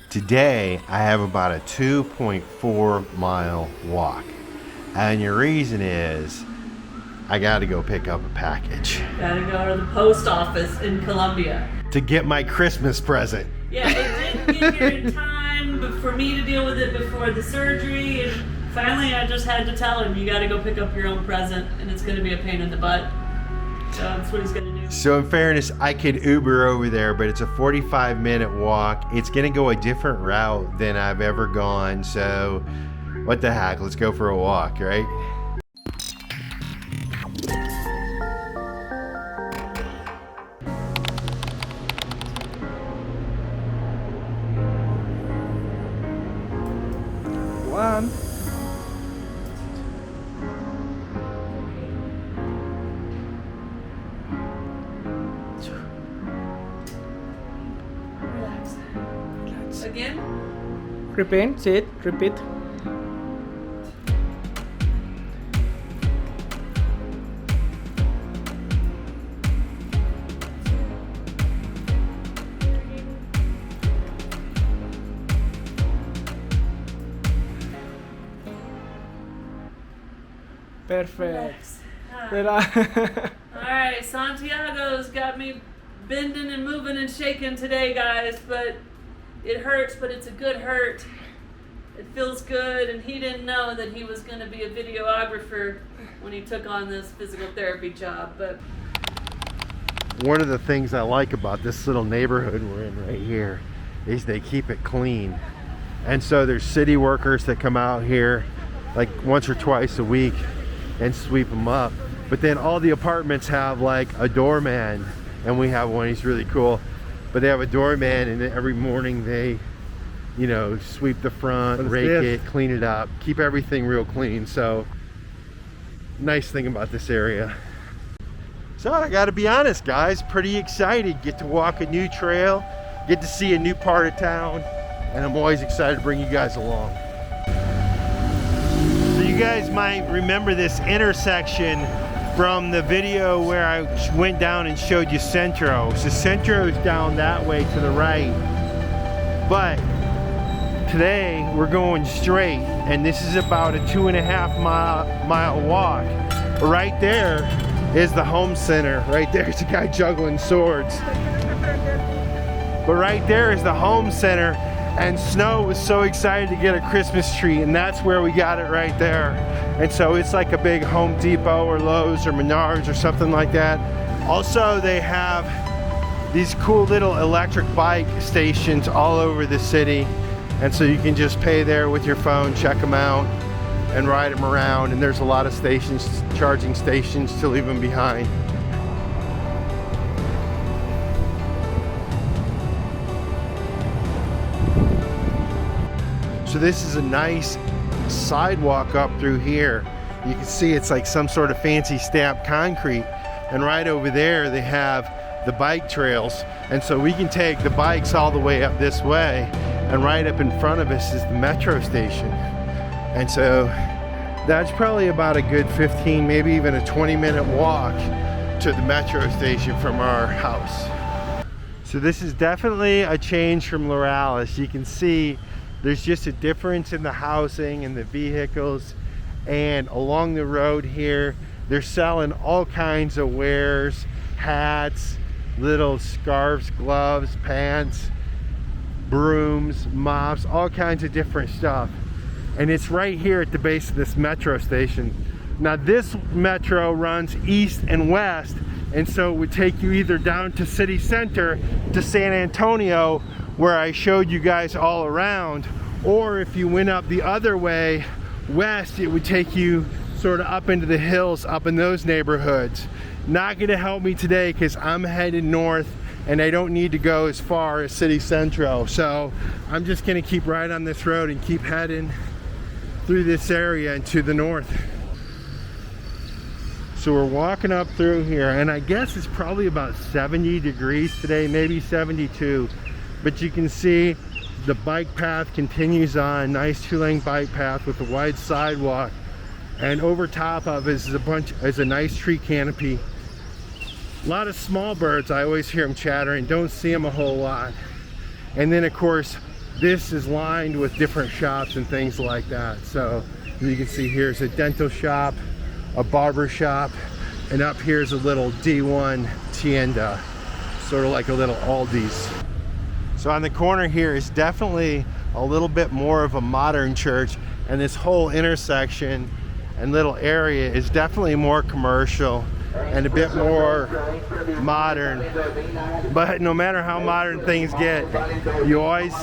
Today, I have about a 2.4 mile walk. And your reason is, I gotta go pick up a package. Gotta go to the post office in Colombia. To get my Christmas present. Yeah, it didn't get here in time for me to deal with it before the surgery. And finally, I just had to tell him, you gotta go pick up your own present, and it's gonna be a pain in the butt. So that's what he's gonna do. So in fairness, I could Uber over there, but it's a 45-minute walk. It's gonna go a different route than I've ever gone. So what the heck, let's go for a walk, right? One. Relax. Again? Repeat, sit, repeat. Perfect. Relax. Alright, Santiago's got me bending and moving and shaking today, guys, but it hurts, but it's a good hurt. It feels good, and he didn't know that he was going to be a videographer when he took on this physical therapy job. But one of the things I like about this little neighborhood we're in right here is they keep it clean. And so there's city workers that come out here like once or twice a week and sweep them up. But then all the apartments have like a doorman, and we have one, he's really cool. But they have a doorman, and every morning they, you know, sweep the front, rake it, clean it up, keep everything real clean. So nice thing about this area. So I gotta be honest, guys, pretty excited. Get to walk a new trail, get to see a new part of town, and I'm always excited to bring you guys along. So you guys might remember this intersection from the video where I went down and showed you Centro. So Centro is down that way to the right. But today we're going straight, and this is about a 2.5 mile walk. Right there is the home center. Right there's a guy juggling swords. But right there is the home center, and Snow was so excited to get a Christmas tree, and that's where we got it, right there. And so it's like a big Home Depot or Lowe's or Menards or something like that. Also, they have these cool little electric bike stations all over the city, and so you can just pay there with your phone, check them out, and ride them around. And there's a lot of stations, charging stations, to leave them behind. So this is a nice sidewalk up through here. You can see it's like some sort of fancy stamped concrete, and right over there they have the bike trails, and so we can take the bikes all the way up this way, and right up in front of us is the metro station. And so that's probably about a good 15, maybe even a 20-minute walk to the metro station from our house. So this is definitely a change from Laurel. You can see there's just a difference in the housing and the vehicles. And along the road here, they're selling all kinds of wares, hats, little scarves, gloves, pants, brooms, mops, all kinds of different stuff. And it's right here at the base of this metro station. Now this metro runs east and west, and so it would take you either down to city center to San Antonio, where I showed you guys all around, or if you went up the other way west, it would take you sort of up into the hills, up in those neighborhoods. Not gonna help me today because I'm headed north and I don't need to go as far as City Centro. So I'm just gonna keep right on this road and keep heading through this area and to the north. So we're walking up through here, and I guess it's probably about 70 degrees today, maybe 72. But you can see the bike path continues on, nice 2-lane bike path with a wide sidewalk, and over top of it is a nice tree canopy. A lot of small birds, I always hear them chattering, don't see them a whole lot. And then of course this is lined with different shops and things like that. So you can see here's a dental shop, a barber shop, and up here's a little D1 tienda, sort of like a little Aldi's. So on the corner here is definitely a little bit more of a modern church, and this whole intersection and little area is definitely more commercial and a bit more modern. But no matter how modern things get, you always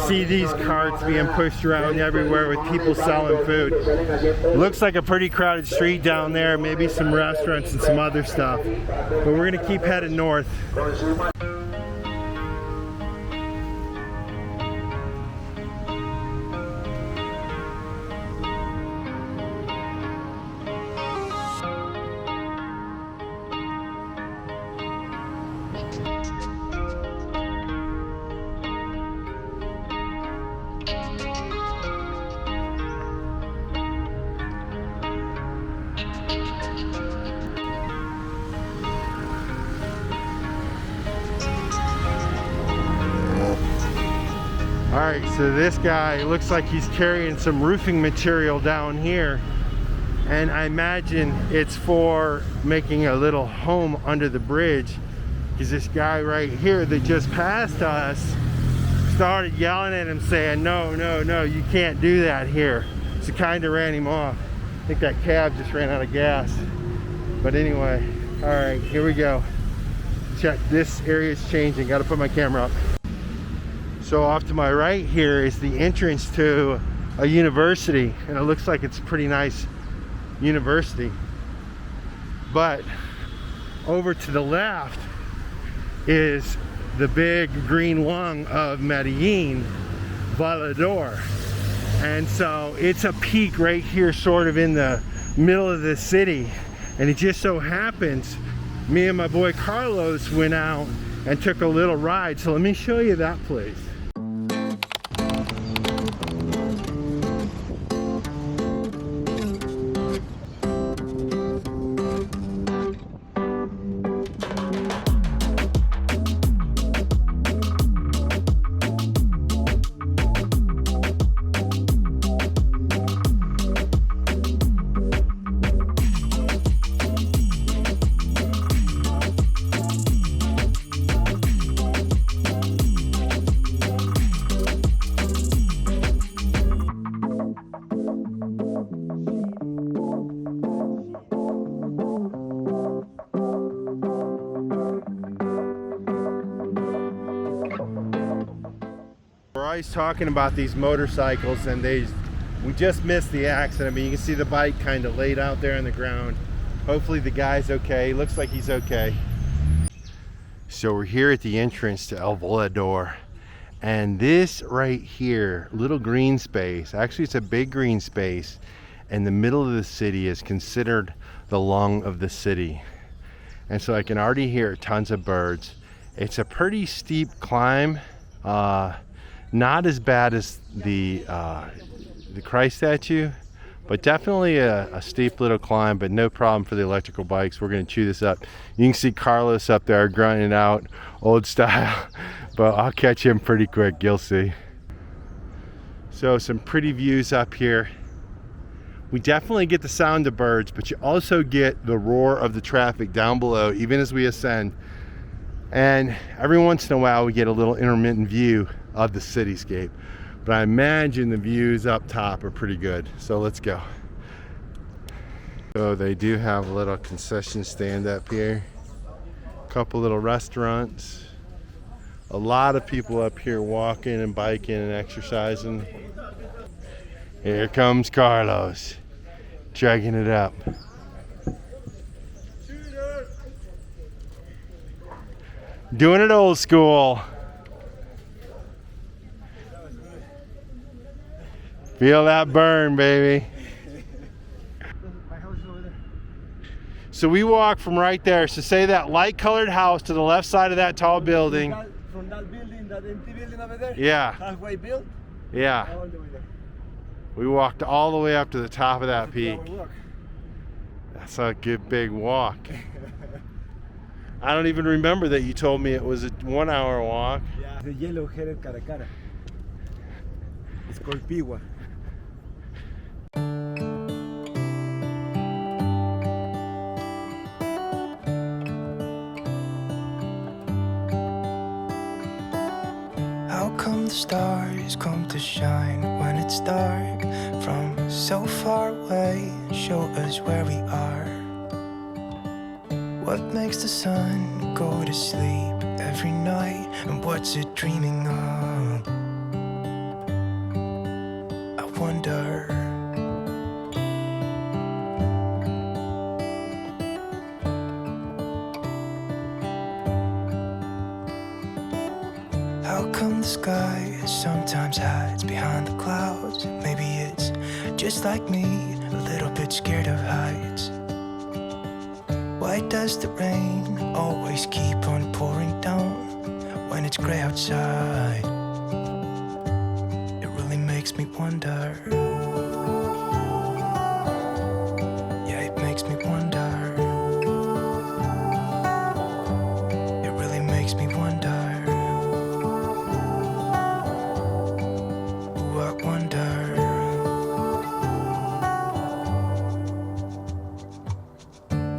see these carts being pushed around everywhere with people selling food. Looks like a pretty crowded street down there, maybe some restaurants and some other stuff. But we're gonna keep heading north. All right, so this guy looks like he's carrying some roofing material down here, and I imagine it's for making a little home under the bridge, because this guy right here that just passed us started yelling at him saying, no, no, no, you can't do that here. So kind of ran him off. I think that cab just ran out of gas. But anyway, all right, here we go. Check, this area is changing. Got to put my camera up. So off to my right here is the entrance to a university, and it looks like it's a pretty nice university. But over to the left is the big green lung of Medellin, Valedor. And so it's a peak right here, sort of in the middle of the city. And it just so happens, me and my boy Carlos went out and took a little ride. So let me show you that place. We're always talking about these motorcycles, and we just missed the accident. I mean, you can see the bike kind of laid out there on the ground. Hopefully the guy's okay. Looks like he's okay. So we're here at the entrance to El Volador, and this right here, little green space, actually it's a big green space in the middle of the city, is considered the lung of the city. And so I can already hear tons of birds. It's a pretty steep climb. Not as bad as the Christ statue, but definitely a steep little climb, but no problem for the electrical bikes. We're going to chew this up. You can see Carlos up there grunting out old style, but I'll catch him pretty quick, you'll see. So some pretty views up here. We definitely get the sound of birds, but you also get the roar of the traffic down below, even as we ascend. And every once in a while we get a little intermittent view of the cityscape, but I imagine the views up top are pretty good. So let's go. So they do have a little concession stand up here, a couple little restaurants, a lot of people up here walking and biking and exercising. Here comes Carlos, chugging it up. Doing it old school. Feel that burn, baby. So we walk from right there. So say that light colored house to the left side of that tall building. From that building, that empty building over there? Yeah. Halfway built? Yeah. All the way there. We walked all the way up to the top of that peak. Walk. That's a good big walk. I don't even remember that you told me it was a 1 hour walk. Yeah. The yellow-headed caracara. It's called Piwa. How come the stars come to shine when it's dark from so far away? Show us where we are. What makes the sun go to sleep every night, and what's it dreaming of? I wonder. How come the sky sometimes hides behind the clouds? Maybe it's just like me, a little bit scared of heights. Why does the rain always keep on pouring down when it's gray outside? It really makes me wonder. Yeah, it makes me wonder. It really makes me wonder. Ooh, I wonder.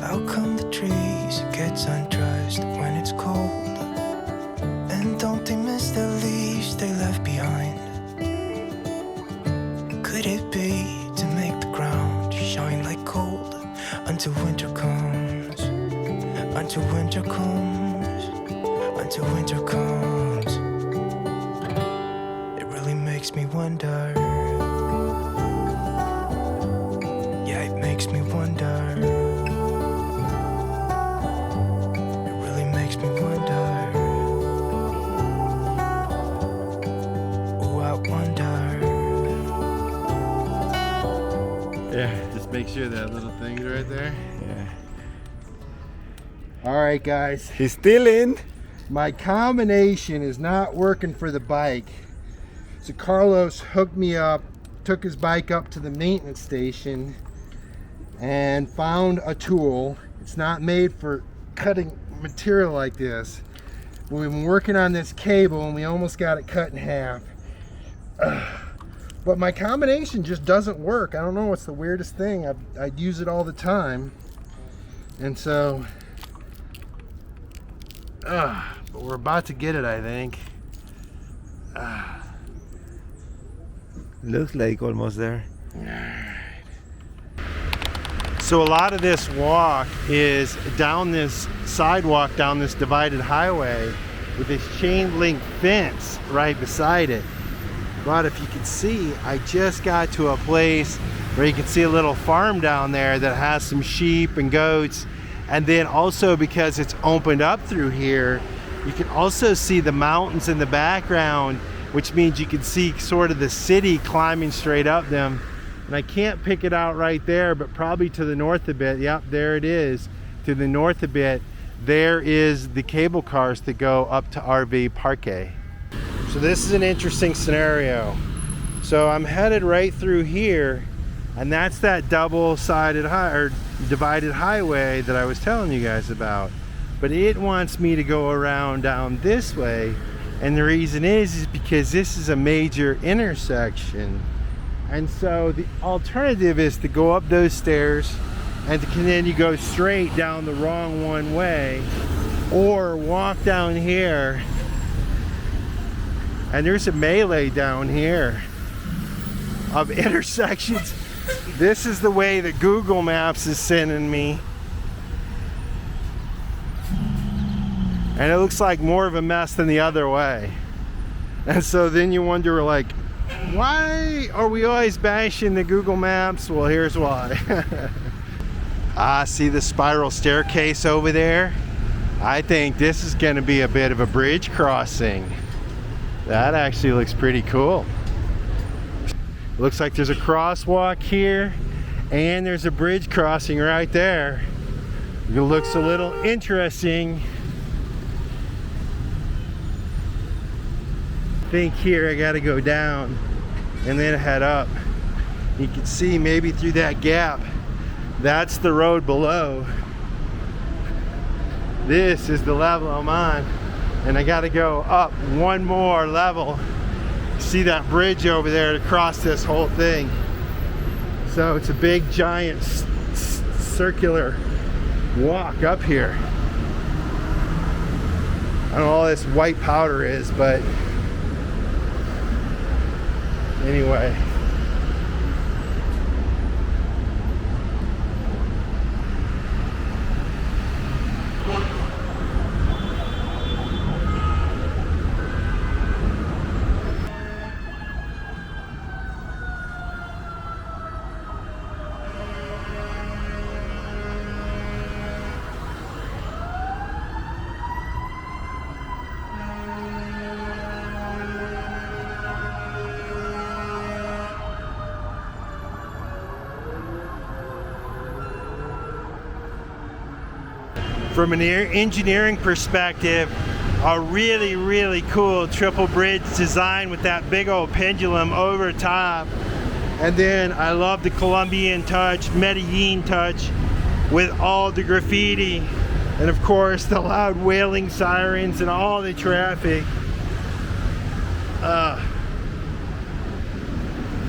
How come the trees get undressed when it's cold? And don't they miss the leaves they left behind? Could it be to make the ground shine like gold until winter comes? Until winter comes, until winter comes. It really makes me wonder. Yeah, it makes me wonder. It really makes me wonder. Oh, I wonder. Yeah, just make sure that little thing's right there. Yeah. All right, guys. He's still in. My combination is not working for the bike. So Carlos hooked me up, took his bike up to the maintenance station, and found a tool. It's not made for cutting material like this. We've been working on this cable and we almost got it cut in half. But my combination just doesn't work. I don't know, it's the weirdest thing. I'd use it all the time. And so, but we're about to get it, I think. Looks like almost there. So a lot of this walk is down this sidewalk, down this divided highway with this chain link fence right beside it. But if you can see, I just got to a place where you can see a little farm down there that has some sheep and goats. And then also, because it's opened up through here, you can also see the mountains in the background, which means you can see sort of the city climbing straight up them. And I can't pick it out right there, but probably to the north a bit. Yep, there it is. To the north a bit, there is the cable cars that go up to RV Parque. So this is an interesting scenario. So I'm headed right through here, and that's that double-sided or divided highway that I was telling you guys about. But it wants me to go around down this way, and the reason is because this is a major intersection. And so the alternative is to go up those stairs and to continue to go straight down the wrong one way, or walk down here. And there's a melee down here of intersections. This is the way that Google Maps is sending me. And it looks like more of a mess than the other way. And so then you wonder, like, why are we always bashing the Google Maps? Well, here's why. See the spiral staircase over there? I think this is going to be a bit of a bridge crossing. That actually looks pretty cool. Looks like there's a crosswalk here, and there's a bridge crossing right there. It looks a little interesting. I think here I got to go down and then head up. You can see maybe through that gap, that's the road below. This is the level I'm on, and I got to go up one more level See that bridge over there to cross this whole thing. So it's a big giant circular walk up here. I don't know what all this white powder is, but anyway. From an engineering perspective, a really, really cool triple bridge design with that big old pendulum over top. And then I love the Colombian touch, Medellin touch, with all the graffiti. And of course, the loud wailing sirens and all the traffic.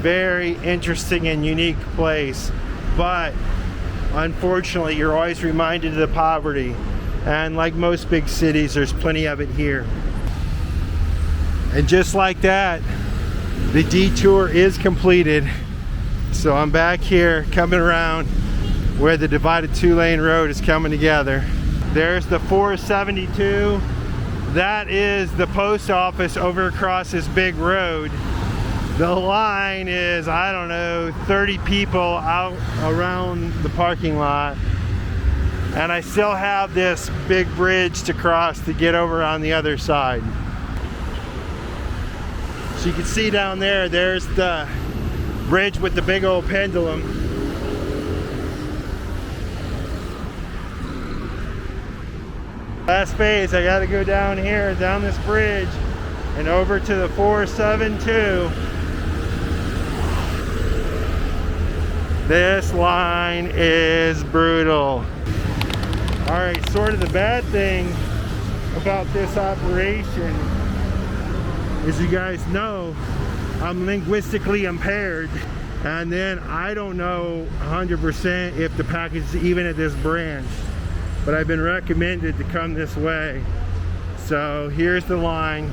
Very interesting and unique place. But unfortunately, you're always reminded of the poverty. And like most big cities, there's plenty of it here. And just like that, the detour is completed. So I'm back here coming around where the divided two-lane road is coming together. There's the 472. That is the post office over across this big road. The line is, I don't know, 30 people out around the parking lot. And I still have this big bridge to cross to get over on the other side. So you can see down there, there's the bridge with the big old pendulum. Last phase, I gotta go down here, down this bridge, and over to the 472. This line is brutal. All right, sort of the bad thing about this operation is, you guys know, I'm linguistically impaired, and then I don't know 100% if the package is even at this branch, but I've been recommended to come this way. So here's the line.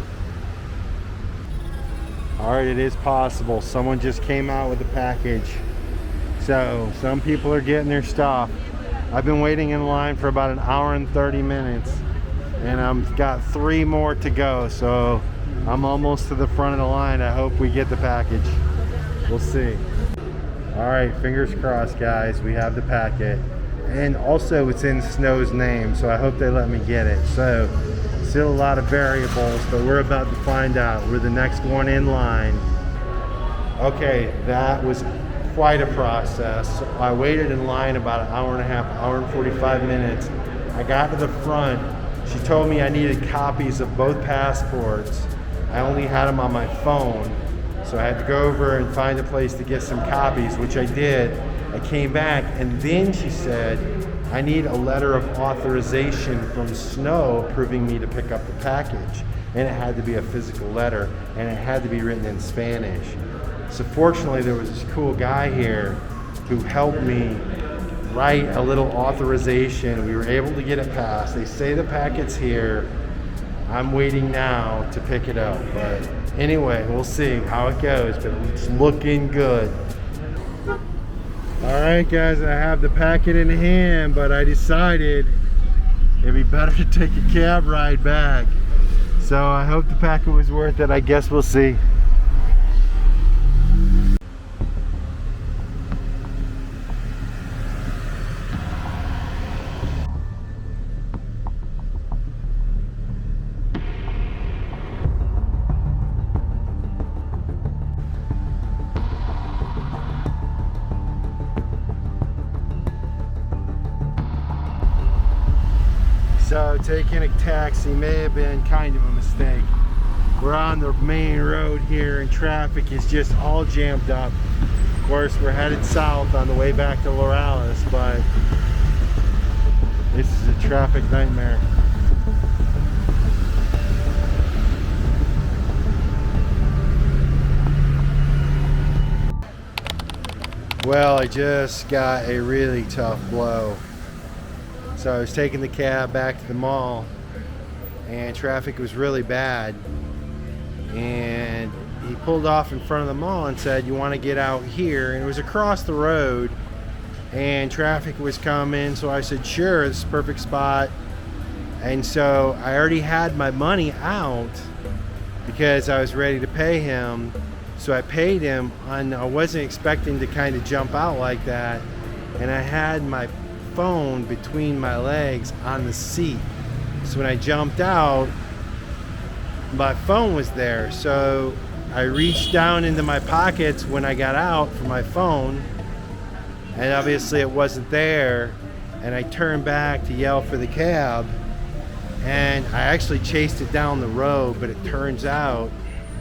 All right, it is possible. Someone just came out with a package. So some people are getting their stuff. I've been waiting in line for about an hour and 30 minutes, and I've got 3 more to go. So I'm almost to the front of the line. I hope we get the package. We'll see. All right, fingers crossed, guys. We have the packet. And also it's in Snow's name, so I hope they let me get it. So still a lot of variables, but we're about to find out. We're the next one in line. Okay, that was quite a process. I waited in line about an hour and a half, hour and 45 minutes. I got to the front. She told me I needed copies of both passports. I only had them on my phone, so I had to go over and find a place to get some copies, which I did. I came back, and then she said, I need a letter of authorization from Snow proving me to pick up the package. And it had to be a physical letter, and it had to be written in Spanish. So fortunately, there was this cool guy here who helped me write a little authorization. We were able to get it passed. They say the packet's here. I'm waiting now to pick it up. But anyway, we'll see how it goes, but it's looking good. All right, guys, I have the packet in hand, but I decided it'd be better to take a cab ride back. So I hope the packet was worth it. I guess we'll see. So taking a taxi may have been kind of a mistake. We're on the main road here and traffic is just all jammed up. Of course, we're headed south on the way back to Lorales, but this is a traffic nightmare. Well, I just got a really tough blow. So I was taking the cab back to the mall, and traffic was really bad. And he pulled off in front of the mall and said, "You want to get out here?" And it was across the road, and traffic was coming. So I said, "Sure, this is a perfect spot." And so I already had my money out because I was ready to pay him. So I paid him, and I wasn't expecting to kind of jump out like that. And I had my phone between my legs on the seat. So when I jumped out, my phone was there. So I reached down into my pockets when I got out for my phone, and obviously it wasn't there. And I turned back to yell for the cab, and I actually chased it down the road, but it turns out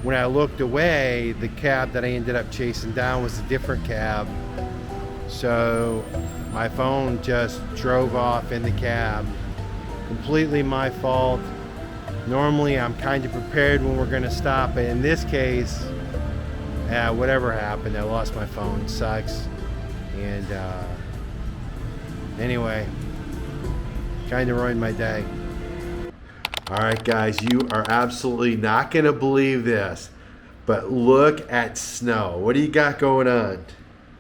when I looked away, the cab that I ended up chasing down was a different cab. So my phone just drove off in the cab. Completely my fault. Normally I'm kind of prepared when we're gonna stop, but in this case, whatever happened, I lost my phone. Sucks. And anyway, kind of ruined my day. All right, guys, you are absolutely not gonna believe this, but look at snow. What do you got going on?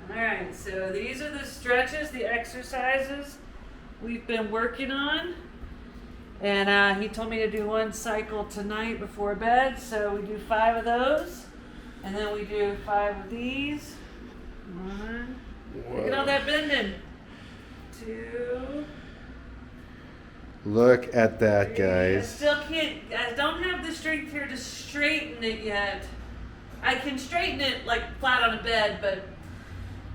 All right, so these are the stretches, the exercises we've been working on. And he told me to do one cycle tonight before bed, so we do 5 of those. And then we do 5 of these. 1. Look at all that bending. 2. Look at that, guys. I don't have the strength here to straighten it yet. I can straighten it like flat on a bed, but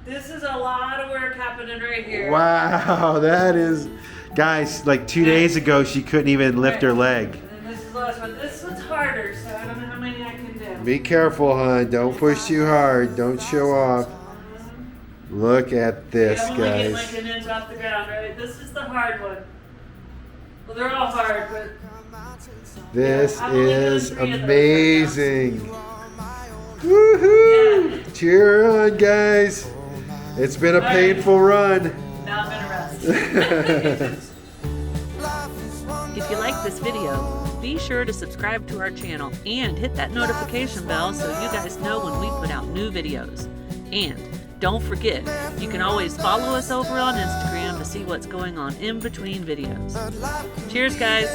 this is a lot of work happening right here. Wow, that is, guys, like 2 days ago, she couldn't even lift her leg. And then this is the last one. This one's harder, so I don't know how many I can do. Be careful, hon. Don't push too hard. Don't show off. Look at this, I'm only getting guys. like an inch off the ground, right? This is the hard one. Well, they're all hard, but This I'm only doing is 3 of those right now. amazing. Woohoo! Yeah. Cheer on, guys. It's been a All right. painful run. Now I'm gonna rest. If you like this video, be sure to subscribe to our channel and hit that notification bell so you guys know when we put out new videos. And don't forget, you can always follow us over on Instagram to see what's going on in between videos. Cheers, guys!